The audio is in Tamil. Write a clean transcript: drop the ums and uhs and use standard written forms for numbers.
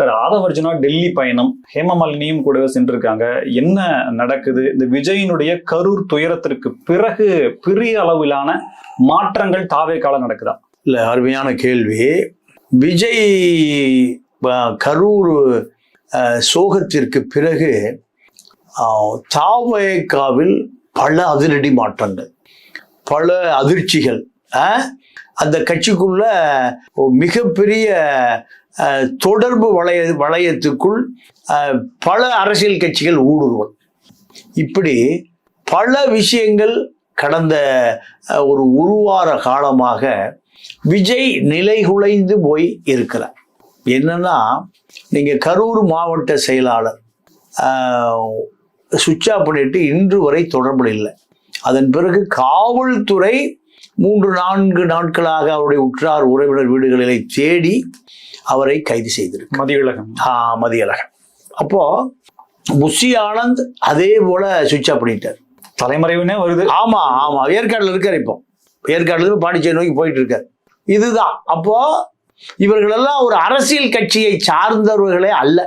சார், ஆதவர்ஜுனா டெல்லி பயணம், ஹேமமாலினியும் கூடவே சென்றிருக்காங்க. என்ன நடக்குது? இந்த விஜயினுடைய கரூர் துயரத்திற்கு பிறகு பெரிய அளவிலான மாற்றங்கள் தாவேக்கால நடக்குதா? இல்ல, அருமையான கேள்வி. விஜய் கரூர் சோகத்திற்கு பிறகு தாவேக்காவில் பல அதிரடி மாற்றங்கள், பல அதிர்ச்சிகள். அந்த கட்சிக்குள்ள மிகப்பெரிய தொடர்பு வளையத்துக்குள் பல அரசியல் கட்சிகள் ஊடுருவல், இப்படி பல விஷயங்கள் கடந்த ஒரு வார காலமாக விஜய் நிலைகுலைந்து போய் இருக்கிறார். என்னன்னா, நீங்க கரூர் மாவட்ட செயலாளர் சுவிட்ச் ஆஃப் பண்ணிட்டு இன்று வரை தொடர்பில் இல்லை. அதன் பிறகு காவல்துறை 3-4 நாட்களாக அவருடைய உற்றார் உறவினர் வீடுகளிலே தேடி அவரை கைது செய்திருக்கு. மதியழகன். அப்போ புஷி ஆனந்த் அதே போல சுவிட்ச் ஆஃப் பண்ணிட்டார். தலைமறைவுனே வருது. ஆமா, ஏற்காடுல இருக்காரு. இப்போ ஏற்காடுல இருந்து பாண்டிச்சேரி நோக்கி போயிட்டு இருக்காரு. இதுதான். அப்போ இவர்கள் எல்லாம் ஒரு அரசியல் கட்சியை சார்ந்தவர்களே அல்ல.